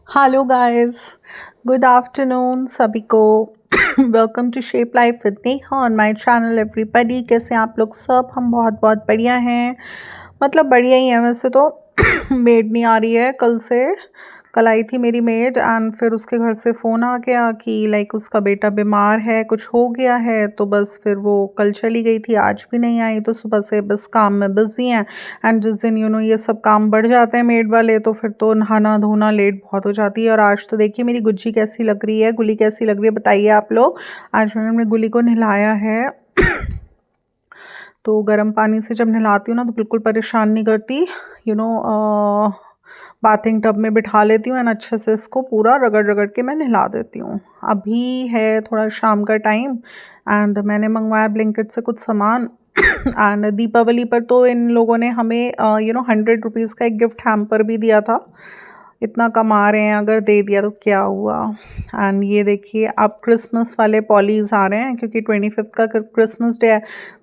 Hello guys, good afternoon सभी को। Welcome to shape life with Neha on my channel everybody. कैसे हैं आप लोग सब? हम बहुत बहुत बढ़िया हैं। मतलब बढ़िया ही हैं वैसे तो। मेड नहीं आ रही है कल से। कल आई थी मेरी मेड एंड फिर उसके घर से फ़ोन आ गया कि लाइक उसका बेटा बीमार है, कुछ हो गया है, तो बस फिर वो कल चली गई थी, आज भी नहीं आई। तो सुबह से बस काम में बिज़ी हैं। एंड जिस दिन ये सब काम बढ़ जाते हैं मेड वाले, तो फिर तो नहाना धोना लेट बहुत हो जाती है। और आज तो देखिए मेरी गुज्जी कैसी लग रही है, गुली कैसी लग रही है, बताइए आप लोग। आज मैंने अपनी गुली को नहलाया है। तो गर्म पानी से जब नहलाती हूँ ना तो बिल्कुल परेशान नहीं करती। यू नो बाथिंग टब में बिठा लेती हूँ एंड अच्छे से इसको पूरा रगड़ रगड़ के मैं नहला देती हूँ। अभी है थोड़ा शाम का टाइम एंड मैंने मंगवाया ब्लिंकिट से कुछ सामान। एंड दीपावली पर तो इन लोगों ने हमें 100 रुपीज़ का एक गिफ्ट हैम्पर भी दिया था। इतना कमा रहे हैं, अगर दे दिया तो क्या हुआ। एंड ये देखिए अब क्रिसमस वाले पॉलीज आ रहे हैं क्योंकि 25th का क्रिसमस डे है।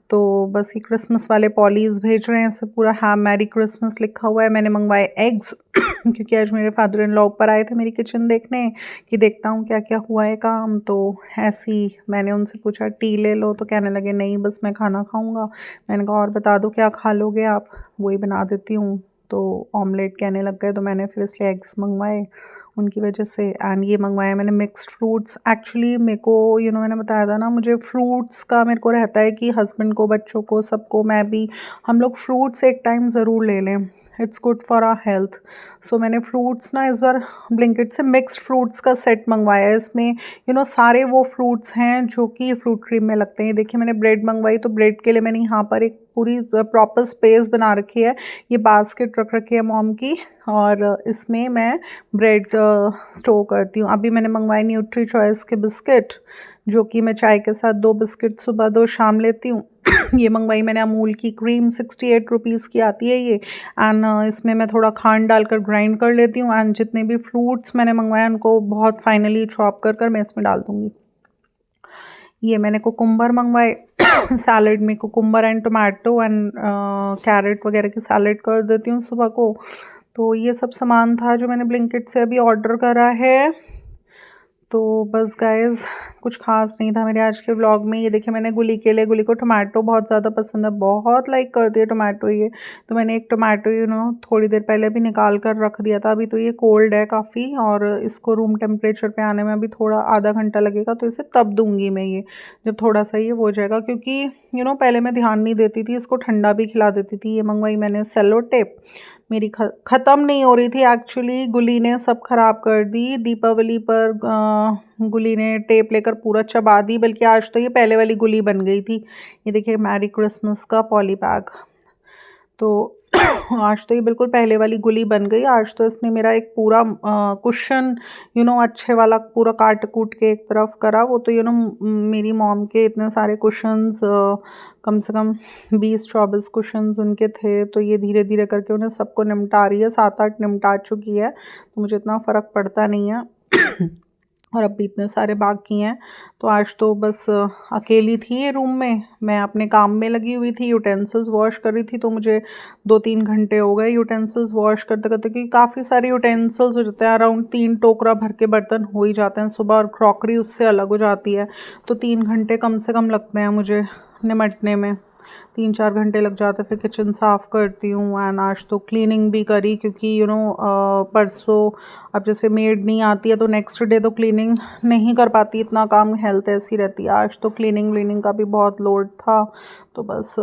तो बस ये क्रिसमस वाले पॉलीज भेज रहे हैं, इससे पूरा हैम मैरी क्रिसमस लिखा हुआ है। मैंने मंगवाए एग्स क्योंकि आज मेरे फादर इन लॉ ऊपर आए थे मेरी किचन देखने कि देखता हूँ क्या क्या हुआ है काम। तो ऐसी मैंने उनसे पूछा टी ले लो, तो कहने लगे नहीं बस मैं खाना खाऊंगा। मैंने कहा और बता दो क्या खा लोगे आप, वही बना देती हूँ। तो ऑमलेट कहने लग गए, तो मैंने फिर इसलिए एग्स मंगवाए उनकी वजह से। एंड ये मंगवाया मैंने मिक्स्ड फ्रूट्स। एक्चुअली मेरे को मैंने बताया था ना, मुझे फ्रूट्स का मेरे को रहता है कि हस्बैंड को, बच्चों को, सबको, मैं भी, हम लोग फ्रूट्स एक टाइम ज़रूर ले लें। It's good for our health. So मैंने फ्रूट्स ना इस बार ब्लिंकिट से मिक्स्ड फ्रूट्स का सेट मंगवाया है। इसमें सारे वो फ्रूट्स हैं जो कि फ्रूट क्रीम में लगते हैं। देखिए मैंने ब्रेड मंगवाई, तो ब्रेड के लिए मैंने यहाँ पर एक पूरी प्रॉपर स्पेस बना रखी है। ये बास्केट रख रखी है मॉम की, और इसमें मैं ब्रेड स्टोर करती हूँ। अभी मैंने मंगवाए न्यूट्री चॉइस के बिस्किट, जो कि मैं चाय के साथ 2 बिस्किट सुबह 2 शाम लेती हूँ। ये मंगवाई मैंने अमूल की क्रीम, 68 रुपीज़ की आती है ये। एंड इसमें मैं थोड़ा खांड डालकर ग्राइंड कर लेती हूँ। एंड जितने भी फ्रूट्स मैंने मंगवाए उनको बहुत फाइनली चॉप कर कर मैं इसमें डाल दूँगी। ये मैंने कुकुम्बर मंगवाए सैलड में cucumber and tomato and carrot वगैरह की सैलड कर देती हूँ सुबह को। तो ये सब सामान था जो मैंने ब्लिंकिट से अभी ऑर्डर करा है। तो बस गाइस कुछ खास नहीं था मेरे आज के व्लॉग में। ये देखिए मैंने गुली के लिए, गुली को टोमेटो बहुत ज़्यादा पसंद है, बहुत लाइक करती है टोमेटो ये। तो मैंने एक टोमेटो थोड़ी देर पहले भी निकाल कर रख दिया था। अभी तो ये कोल्ड है काफ़ी, और इसको रूम टेम्परेचर पे आने में अभी थोड़ा आधा घंटा लगेगा, तो इसे तब दूंगी मैं ये, जब थोड़ा सा ये हो जाएगा। क्योंकि पहले मैं ध्यान नहीं देती थी, इसको ठंडा भी खिला देती थी। ये मंगवाई मैंने सेलो टेप, मेरी ख़त्म नहीं हो रही थी एक्चुअली, गुली ने सब ख़राब कर दी। दीपावली पर गुली ने टेप लेकर पूरा चबा दी, बल्कि आज तो ये पहले वाली गुली बन गई थी। ये देखिए मैरी क्रिसमस का पॉली बैग। तो आज तो ये बिल्कुल पहले वाली गुली बन गई। आज तो इसने मेरा एक पूरा कुशन अच्छे वाला पूरा काट कूट के एक तरफ करा। वो तो मेरी मॉम के इतने सारे कुशन्स, कम से कम 20-24 कुशन्स उनके थे। तो ये धीरे धीरे करके उन्हें सबको निपटा रही है, 7-8 निपटा चुकी है, तो मुझे इतना फ़र्क पड़ता नहीं है। और अब भी इतने सारे बाकी हैं। तो आज तो बस अकेली थी ये रूम में, मैं अपने काम में लगी हुई थी, यूटेंसिल्स वॉश कर रही थी। तो मुझे 2-3 घंटे हो गए यूटेंसिल्स वॉश करते करते, क्योंकि काफ़ी सारे यूटेंसिल्स हो जाते हैं। अराउंड 3 टोकरा भर के बर्तन हो ही जाते हैं सुबह, और क्रॉकरी उससे अलग हो जाती है। तो 3 घंटे कम से कम लगते हैं मुझे निमटने में, 3-4 घंटे लग जाते। फिर किचन साफ़ करती हूँ एंड आज तो क्लीनिंग भी करी, क्योंकि परसों अब जैसे मेड नहीं आती है तो नेक्स्ट डे तो क्लीनिंग नहीं कर पाती, इतना काम, हेल्थ ऐसी रहती है। आज तो क्लीनिंग व्लीनिंग का भी बहुत लोड था, तो बस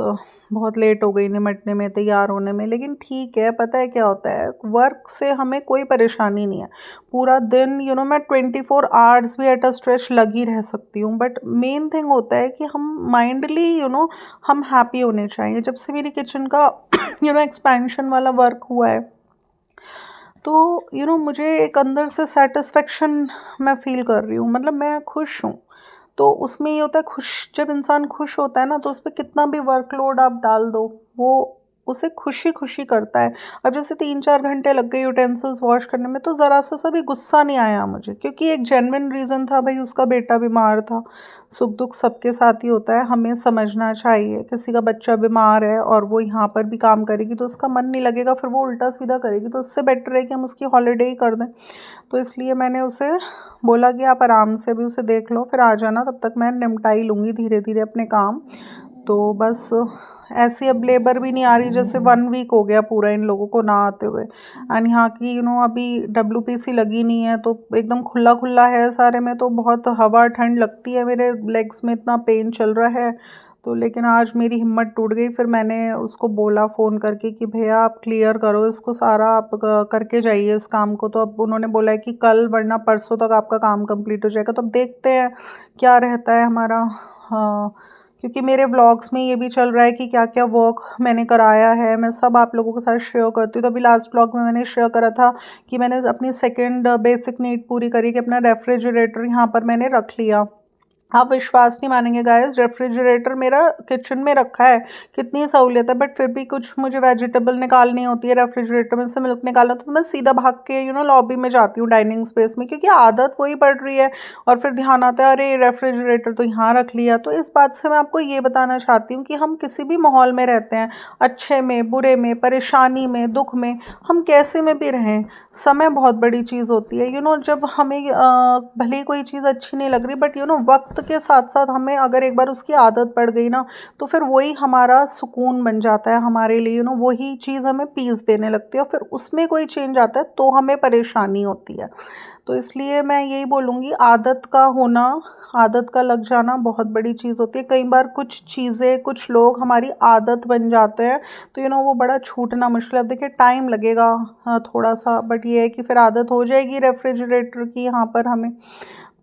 बहुत लेट हो गई निमटने में, तैयार होने में। लेकिन ठीक है, पता है क्या होता है, वर्क से हमें कोई परेशानी नहीं है। पूरा दिन मैं 24 आवर्स भी एट अ स्ट्रेच लगी रह सकती हूँ, बट मेन थिंग होता है कि हम माइंडली हम हैप्पी होने चाहिए। जब से मेरी किचन का एक्सपेंशन वाला वर्क हुआ है, तो मुझे एक अंदर से सेटिस्फेक्शन मैं फ़ील कर रही हूँ, मतलब मैं खुश हूँ। तो उसमें ये होता है, खुश जब इंसान खुश होता है ना, तो उस पे कितना भी वर्कलोड आप डाल दो, वो उसे खुशी खुशी करता है। अब जैसे 3-4 घंटे लग गए यूटेंसिल्स वॉश करने में, तो ज़रा सा भी गुस्सा नहीं आया मुझे, क्योंकि एक जेन्युइन रीज़न था, भाई उसका बेटा बीमार था। सुख दुख सबके साथ ही होता है, हमें समझना चाहिए। किसी का बच्चा बीमार है और वो यहाँ पर भी काम करेगी तो उसका मन नहीं लगेगा, फिर वो उल्टा सीधा करेगी, तो उससे बेटर है कि हम उसकी हॉलीडे ही कर दें। तो इसलिए मैंने उसे बोला कि आप आराम से भी उसे देख लो, फिर आ जाना, तब तक मैं निपटा ही लूँगी धीरे धीरे अपने काम। तो बस ऐसी अब लेबर भी नहीं आ रही, जैसे 1 वीक हो गया पूरा इन लोगों को ना आते हुए। एंड यहाँ की अभी WPC लगी नहीं है, तो एकदम खुला खुला है सारे में, तो बहुत हवा ठंड लगती है, मेरे लेग्स में इतना पेन चल रहा है। तो लेकिन आज मेरी हिम्मत टूट गई, फिर मैंने उसको बोला फ़ोन करके कि भैया आप क्लियर करो इसको सारा, आप करके जाइए इस काम को। तो अब उन्होंने बोला है कि कल वरना परसों तक आपका काम कंप्लीट हो जाएगा। तो अब देखते हैं क्या रहता है हमारा। हाँ, क्योंकि मेरे व्लॉग्स में ये भी चल रहा है कि क्या क्या वर्क मैंने कराया है, मैं सब आप लोगों के साथ शेयर करती हूँ। तो अभी लास्ट व्लॉग में मैंने शेयर करा था कि मैंने अपनी सेकंड बेसिक नीड पूरी करी, कि अपना रेफ्रिजरेटर यहाँ पर मैंने रख लिया। आप विश्वास नहीं मानेंगे गाइस, रेफ्रिजरेटर मेरा किचन में रखा है, कितनी सहूलियत है, बट फिर भी कुछ मुझे वेजिटेबल निकालनी होती है रेफ्रिजरेटर में से, मिल्क निकालना, तो मैं सीधा भाग के लॉबी में जाती हूँ डाइनिंग स्पेस में, क्योंकि आदत वही पड़ रही है। और फिर ध्यान आता है अरे रेफ्रिजरेटर तो यहाँ रख लिया। तो इस बात से मैं आपको ये बताना चाहती हूँ कि हम किसी भी माहौल में रहते हैं, अच्छे में बुरे में, परेशानी में दुख में, हम कैसे में भी रहें, समय बहुत बड़ी चीज़ होती है। जब हमें भले ही कोई चीज़ अच्छी नहीं लग रही, बट वक्त के साथ साथ हमें अगर एक बार उसकी आदत पड़ गई ना, तो फिर वही हमारा सुकून बन जाता है हमारे लिए। वही चीज़ हमें पीस देने लगती है, और फिर उसमें कोई चेंज आता है तो हमें परेशानी होती है। तो इसलिए मैं यही बोलूँगी, आदत का होना, आदत का लग जाना बहुत बड़ी चीज़ होती है। कई बार कुछ चीज़ें, कुछ लोग हमारी आदत बन जाते हैं, तो वो बड़ा छूटना मुश्किल है। अब देखिए टाइम लगेगा थोड़ा सा, बट ये है कि फिर आदत हो जाएगी रेफ्रिजरेटर की यहाँ पर हमें।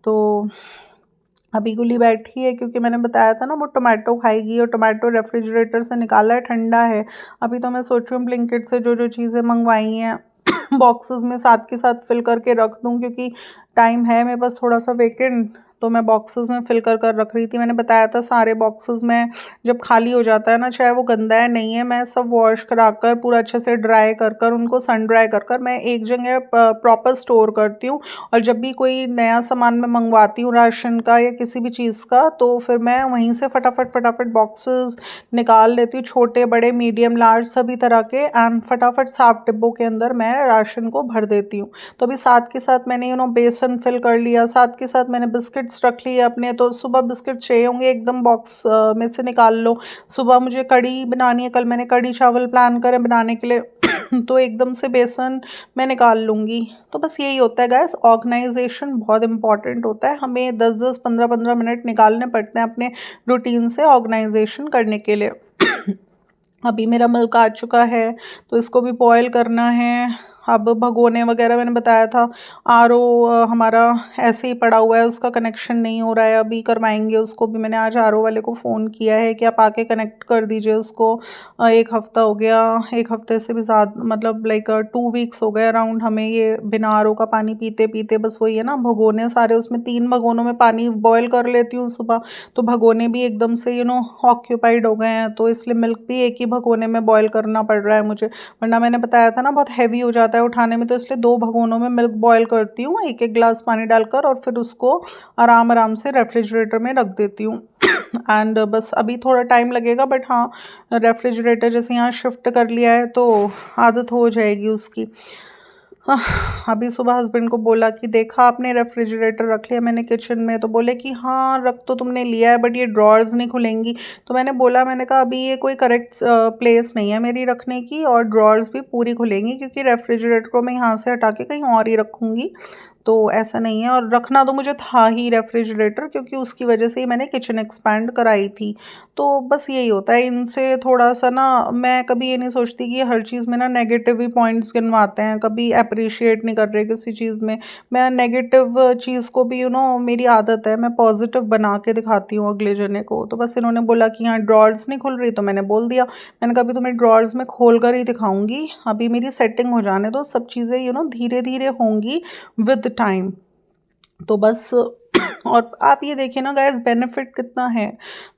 तो अभी गुली बैठी है, क्योंकि मैंने बताया था ना वो टोमेटो खाएगी, और टोमेटो रेफ्रिजरेटर से निकाला है, ठंडा है। अभी तो मैं सोच रही हूँ ब्लिंकिट से जो जो चीज़ें मंगवाई हैं बॉक्सेस में साथ के साथ फिल करके रख दूँ, क्योंकि टाइम है मेरे पास थोड़ा सा वेकेंट, तो मैं बॉक्सेस में फिल कर कर रख रही थी। मैंने बताया था सारे बॉक्सेस में जब खाली हो जाता है ना, चाहे वो गंदा है नहीं है, मैं सब वॉश करा कर पूरा अच्छे से ड्राई कर कर, उनको सन ड्राई कर कर मैं एक जगह प्रॉपर स्टोर करती हूँ। और जब भी कोई नया सामान मैं मंगवाती हूँ राशन का या किसी भी चीज़ का, तो फिर मैं वहीं से फटाफट फटाफट बॉक्सेस निकाल लेती हूँ, छोटे बड़े मीडियम लार्ज सभी तरह के, एंड फटाफट साफ डिब्बों के अंदर मैं राशन को भर देती हूँ। तो अभी साथ के साथ मैंने बेसन फिल कर लिया, साथ के साथ मैंने बिस्किट्स रख लिए अपने। तो सुबह बिस्किट चाहिए होंगे एकदम बॉक्स में से निकाल लो। सुबह मुझे कढ़ी बनानी है, कल मैंने कढ़ी चावल प्लान करे बनाने के लिए तो एकदम से बेसन मैं निकाल लूँगी। तो बस यही होता है गाइस, ऑर्गेनाइजेशन बहुत इंपॉर्टेंट होता है, हमें 10-10 15-15 मिनट निकालने पड़ते हैं अपने रूटीन से ऑर्गेनाइजेशन करने के लिए। अभी मेरा मिल्क आ चुका है, तो इसको भी बॉयल करना है। अब भगोने वगैरह मैंने बताया था, आरओ हमारा ऐसे ही पड़ा हुआ है, उसका कनेक्शन नहीं हो रहा है, अभी करवाएंगे उसको भी। मैंने आज आरओ वाले को फ़ोन किया है कि आप आके कनेक्ट कर दीजिए उसको। 1 हफ़्ता हो गया, 1 हफ़्ते से भी ज़्यादा, मतलब लाइक 2 वीक्स हो गए अराउंड हमें ये बिना आरओ का पानी पीते पीते। बस वही है ना, भगोने सारे, उसमें 3 भगोनों में पानी बॉयल कर लेती हूँ सुबह, तो भगोने भी एकदम से ऑक्यूपाइड हो गए हैं, तो इसलिए मिल्क भी एक ही भगोने में बॉयल करना पड़ रहा है मुझे, वरना मैंने बताया था ना बहुत हैवी हो जाता है उठाने में। तो इसलिए 2 भगोनों में मिल्क बॉयल करती हूँ, एक एक गिलास पानी डालकर, और फिर उसको आराम आराम से रेफ्रिजरेटर में रख देती हूँ। एंड बस अभी थोड़ा टाइम लगेगा, बट हाँ, रेफ्रिजरेटर जैसे यहाँ शिफ्ट कर लिया है तो आदत हो जाएगी उसकी। अभी सुबह हस्बैंड को बोला कि देखा आपने रेफ्रिजरेटर रख लिया मैंने किचन में, तो बोले कि हाँ रख तो तुमने लिया है, बट ये ड्रॉर्स नहीं खुलेंगी। तो मैंने कहा अभी ये कोई करेक्ट प्लेस नहीं है मेरी रखने की, और ड्रॉर्स भी पूरी खुलेंगी, क्योंकि रेफ्रिजरेटर को मैं यहाँ से हटा के कहीं और ही रखूँगी, तो ऐसा नहीं है। और रखना तो मुझे था ही रेफ्रिजरेटर, क्योंकि उसकी वजह से ही मैंने किचन एक्सपैंड कराई थी। तो बस यही होता है इनसे थोड़ा सा ना, मैं कभी ये नहीं सोचती कि हर चीज़ में ना नेगेटिव ही पॉइंट्स गिनवाते हैं, कभी अप्रिशिएट नहीं कर रहे किसी चीज़ में। मैं नेगेटिव चीज़ को भी मेरी आदत है, मैं पॉजिटिव बना के दिखाती हूँ अगले जने को। तो बस इन्होंने बोला कि हाँ ड्रॉर्स नहीं खुल रही, तो मैंने बोल दिया, मैंने कहा अभी तुम्हें ड्रॉर्स में खोल कर ही दिखाऊंगी, अभी मेरी सेटिंग हो जाने दो, सब चीज़ें धीरे धीरे होंगी विद टाइम। तो बस और आप ये देखिए ना गाइस, बेनिफिट कितना है।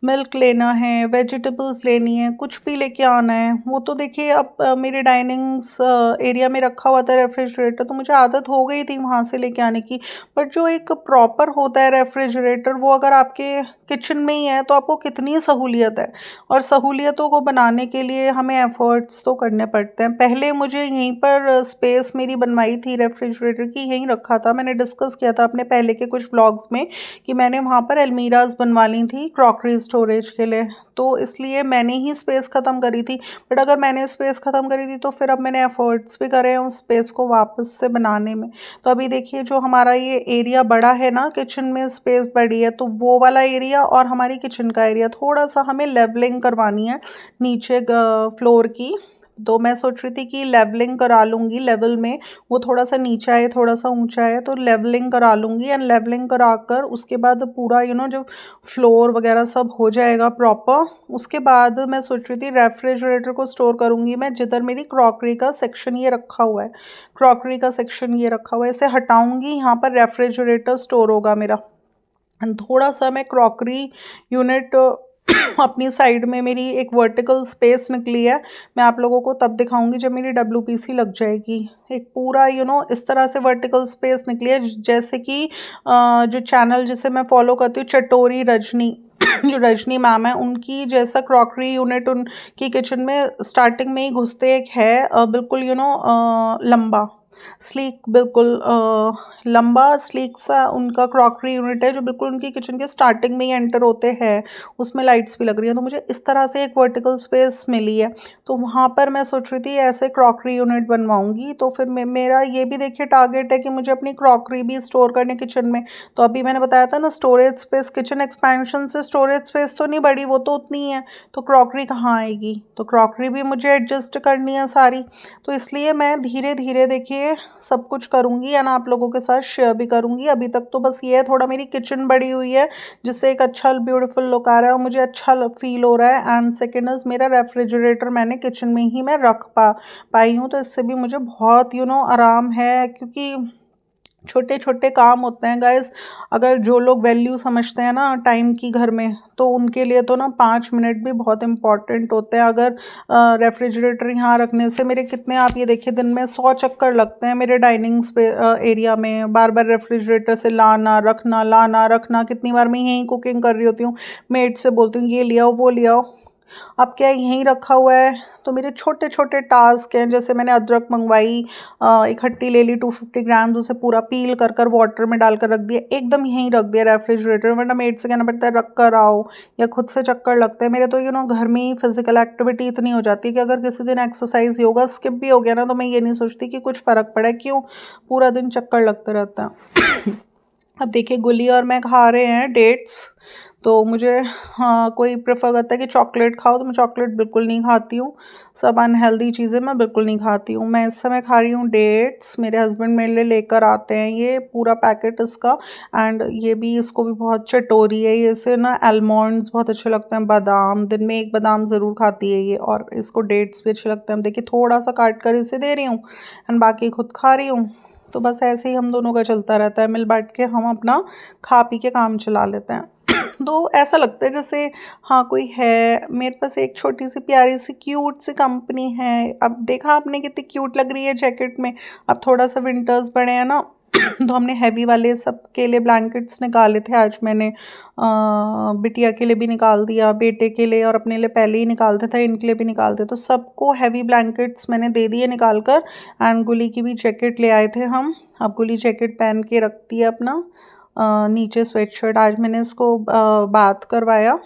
मिल्क लेना है, वेजिटेबल्स लेनी है, कुछ भी लेके आना है, वो तो देखिए अब मेरे डाइनिंग्स एरिया में रखा हुआ था रेफ्रिजरेटर, तो मुझे आदत हो गई थी वहाँ से लेके आने की। बट जो एक प्रॉपर होता है रेफ्रिजरेटर, वो अगर आपके किचन में ही है तो आपको कितनी सहूलियत है। और सहूलियतों को बनाने के लिए हमें एफर्ट्स तो करने पड़ते हैं। पहले मुझे यहीं पर स्पेस मेरी बनवाई थी रेफ्रिजरेटर की, यहीं रखा था, मैंने डिस्कस किया था अपने पहले के कुछ व्लॉग्स में कि मैंने वहाँ पर अलमीराज बनवा ली थी क्रॉकरी स्टोरेज के लिए। तो इसलिए मैंने ही स्पेस ख़त्म करी थी। बट अगर मैंने स्पेस ख़त्म करी थी तो फिर अब मैंने एफर्ट्स भी करे हैं उस स्पेस को वापस से बनाने में। तो अभी देखिए जो हमारा ये एरिया बड़ा है ना, किचन में स्पेस बड़ी है, तो वो वाला एरिया और हमारी किचन का एरिया थोड़ा सा हमें लेवलिंग करवानी है नीचे फ्लोर की। तो मैं सोच रही थी कि लेवलिंग करा लूँगी लेवल में, वो थोड़ा सा नीचा है थोड़ा सा ऊंचा है, तो लेवलिंग करा लूँगी। एंड लेवलिंग करा कर उसके बाद पूरा जो फ्लोर वगैरह सब हो जाएगा प्रॉपर, उसके बाद मैं सोच रही थी रेफ्रिजरेटर को स्टोर करूँगी मैं जिधर मेरी क्रॉकरी का सेक्शन ये रखा हुआ है। क्रॉकरी का सेक्शन ये रखा हुआ है, इसे हटाऊँगी, यहाँ पर रेफ्रिजरेटर स्टोर होगा मेरा। एंड थोड़ा सा मैं क्रॉकरी यूनिट अपनी साइड में मेरी एक वर्टिकल स्पेस निकली है, मैं आप लोगों को तब दिखाऊंगी जब मेरी डब्ल्यूपीसी लग जाएगी। एक पूरा इस तरह से वर्टिकल स्पेस निकली है, जैसे कि जो चैनल जिसे मैं फॉलो करती हूँ, चटोरी रजनी जो रजनी मैम है, उनकी जैसा क्रॉकरी यूनिट उनकी किचन में स्टार्टिंग में ही घुसते एक है, बिल्कुल लंबा स्लीक, बिल्कुल लंबा स्लीक सा उनका क्रॉकरी यूनिट है, जो बिल्कुल उनकी किचन के स्टार्टिंग में ही एंटर होते हैं। उसमें लाइट्स भी लग रही हैं, तो मुझे इस तरह से एक वर्टिकल स्पेस मिली है। तो वहाँ पर मैं सोच रही थी ऐसे क्रॉकरी यूनिट बनवाऊंगी। तो फिर मेरा ये भी देखिए टारगेट है कि मुझे अपनी क्रॉकरी भी स्टोर करने किचन में। तो अभी मैंने बताया था ना, स्टोरेज स्पेस, किचन एक्सपेंशन से स्टोरेज स्पेस तो नहीं बढ़ी, वो तो उतनी ही है, तो क्रॉकरी कहाँ आएगी, तो क्रॉकरी भी मुझे एडजस्ट करनी है सारी। तो इसलिए मैं धीरे धीरे देखिए सब कुछ करूँगी, एंड आप लोगों के साथ शेयर भी करूँगी। अभी तक तो बस ये है, थोड़ा मेरी किचन बड़ी हुई है जिससे एक अच्छा ब्यूटीफुल लुक आ रहा है और मुझे अच्छा फील हो रहा है। एंड सेकेंड इज़, मेरा रेफ्रिजरेटर मैंने किचन में ही मैं रख पाई हूँ, तो इससे भी मुझे बहुत आराम है, क्योंकि छोटे छोटे काम होते हैं गाइस। अगर जो लोग वैल्यू समझते हैं ना टाइम की घर में, तो उनके लिए तो ना 5 मिनट भी बहुत इंपॉर्टेंट होते हैं। अगर रेफ्रिजरेटर यहाँ रखने से मेरे कितने, आप ये देखिए, दिन में 100 चक्कर लगते हैं मेरे डाइनिंग एरिया में, बार बार रेफ्रिजरेटर से लाना रखना। कितनी बार मैं यहीं कुकिंग कर रही होती हूँ, मेड से बोलती हूँ ये ले आओ वो ले आओ, अब क्या यहीं रखा हुआ है। तो मेरे छोटे छोटे टास्क हैं, जैसे मैंने अदरक मंगवाई, इकट्ठी ले ली 250 ग्राम्स, उसे पूरा पील कर कर वाटर में डालकर रख दिया, एकदम यहीं रख दिया रेफ्रिजरेटर, वरना मेड से कहना पड़ता है रख कर आओ, या खुद से चक्कर लगते हैं मेरे। तो घर में ही फिजिकल एक्टिविटी इतनी हो जाती है कि अगर किसी दिन एक्सरसाइज योगा स्किप भी हो गया ना, तो मैं ये नहीं सोचती कि कुछ फ़र्क पड़ा है, क्यों, पूरा दिन चक्कर लगता रहता है। अब देखिए गुली और मैं खा रहे हैं डेट्स। तो मुझे, हाँ, कोई प्रेफर करता है कि चॉकलेट खाओ, तो मैं चॉकलेट बिल्कुल नहीं खाती हूँ। सब अनहेल्दी चीज़ें मैं बिल्कुल नहीं खाती हूँ। मैं इस समय खा रही हूँ डेट्स, मेरे हस्बैंड मेरे लिए लेकर आते हैं ये पूरा पैकेट इसका। एंड ये भी, इसको भी बहुत चटोरी है ये, इसे ना आलमंड्स बहुत अच्छे लगते हैं, बादाम, दिन में एक बादाम ज़रूर खाती है ये, और इसको डेट्स भी अच्छे लगते हैं। देखिए थोड़ा सा काट कर इसे दे रही हूँ एंड बाकी खुद खा रही हूँ। तो बस ऐसे ही हम दोनों का चलता रहता है, मिल बांट के हम अपना खा पी के काम चला लेते हैं। तो ऐसा लगता है जैसे, हाँ, कोई है मेरे पास, एक छोटी सी प्यारी सी क्यूट सी कंपनी है। अब देखा आपने कितनी क्यूट लग रही है जैकेट में। अब थोड़ा सा विंटर्स बड़े हैं ना, तो हमने हैवी वाले सब के लिए ब्लैंकेट्स निकाले थे आज मैंने, बिटिया के लिए भी निकाल दिया, बेटे के लिए, और अपने लिए पहले ही निकालते थे, इनके लिए भी निकालते, तो सबको हैवी ब्लैंकेट्स मैंने दे दिए निकाल कर। एंड गुली की भी जैकेट ले आए थे हम। अब गुली जैकेट पहन के रखती है अपना, नीचे स्वेटशर्ट। आज मैंने इसको बात करवाया,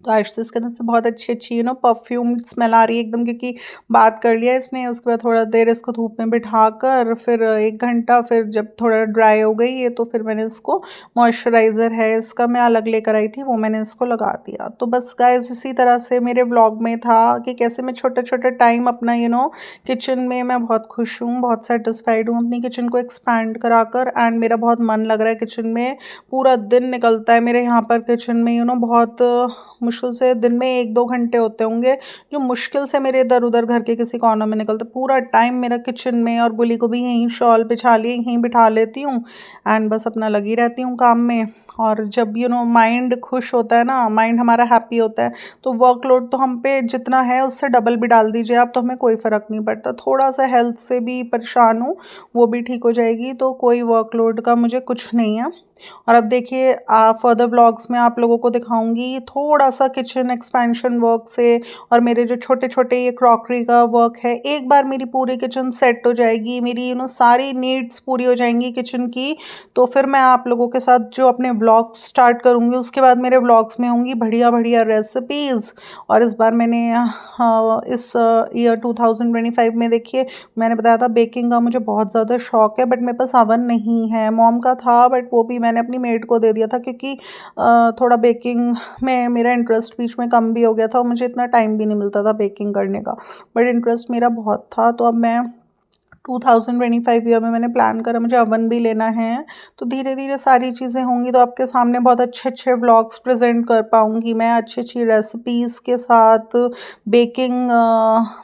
तो आज तो इसके अंदर से बहुत अच्छी अच्छी परफ्यूम स्मेल आ रही है एकदम, क्योंकि बात कर लिया इसने। उसके बाद थोड़ा देर इसको धूप में बिठा कर, फिर 1 घंटा, फिर जब थोड़ा ड्राई हो गई है तो फिर मैंने इसको, मॉइस्चराइज़र है इसका मैं अलग लेकर आई थी, वो मैंने इसको लगा दिया। तो बस गाइस इसी तरह से मेरे व्लॉग में था कि कैसे मैं छोटे छोटे टाइम अपना किचन में, मैं बहुत खुश हूँ, बहुत सेटिस्फाइड हूँ अपनी किचन को एक्सपैंड करा कर। एंड मेरा बहुत मन लग रहा है किचन में, पूरा दिन निकलता है मेरे यहाँ पर किचन में, बहुत मुश्किल से दिन में 1-2 घंटे होते होंगे जो मुश्किल से मेरे इधर-उधर घर के किसी कोने में निकलते। पूरा टाइम मेरा किचन में, और गुली को भी यहीं शॉल बिछा ली, यहीं बिठा लेती हूँ एंड बस अपना लगी रहती हूँ काम में। और जब माइंड खुश होता है ना, माइंड हमारा हैप्पी होता है, तो वर्कलोड तो हम पे जितना है उससे डबल भी डाल दीजिए आप, तो हमें कोई फ़र्क नहीं पड़ता। थोड़ा सा हेल्थ से भी परेशान हूँ, वो भी ठीक हो जाएगी, तो कोई वर्कलोड का मुझे कुछ नहीं है। और अब देखिए फर्दर व्लॉग्स में आप लोगों को दिखाऊंगी थोड़ा सा किचन एक्सपेंशन वर्क से, और मेरे जो छोटे छोटे ये क्रॉकरी का वर्क है। एक बार मेरी पूरी किचन सेट हो जाएगी, मेरी सारी नीड्स पूरी हो जाएंगी किचन की, तो फिर मैं आप लोगों के साथ जो अपने व्लॉग्स स्टार्ट करूँगी, उसके बाद मेरे व्लॉग्स में होंगी बढ़िया बढ़िया रेसिपीज़। और इस बार मैंने इस ईयर 2025 में देखिए, मैंने बताया था बेकिंग का मुझे बहुत ज़्यादा शौक है, बट मेरे पास अवन नहीं है। मॉम का था, बट वो भी मैंने अपनी मेड को दे दिया था, क्योंकि थोड़ा बेकिंग में मेरा इंटरेस्ट बीच में कम भी हो गया था और मुझे इतना टाइम भी नहीं मिलता था बेकिंग करने का। बट इंटरेस्ट मेरा बहुत था, तो अब मैं 2025 ईयर में मैंने प्लान करा मुझे अवन भी लेना है। तो धीरे धीरे सारी चीज़ें होंगी तो आपके सामने बहुत अच्छे अच्छे व्लॉग्स प्रेजेंट कर पाऊँगी मैं, अच्छी अच्छी रेसिपीज़ के साथ। बेकिंग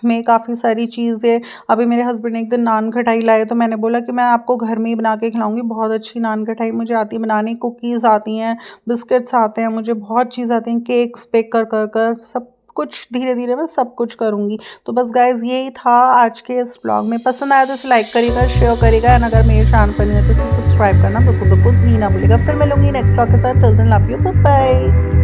में काफ़ी सारी चीज़ें, अभी मेरे हस्बैंड ने एक दिन नान खटाई लाए, तो मैंने बोला कि मैं आपको घर में ही बना के खिलाऊंगी। बहुत अच्छी नान खटाई मुझे आती है बनानी, कुकीज़ आती हैं, बिस्किट्स आते हैं, मुझे बहुत चीज़ आती हैं, केक्स बेक कर कर कर सब कुछ धीरे धीरे मैं सब कुछ करूँगी। तो बस गाइज़ यही था आज के इस व्लॉग में। पसंद आया तो इसे लाइक करिएगा, शेयर करिएगा, एंड अगर मेरे चैनल पर नहीं है तो इसे सब्सक्राइब करना बिल्कुल बिल्कुल भी ना भूलिएगा। फिर मिलूंगी नेक्स्ट व्लॉग के साथ। Till then love you, bye bye.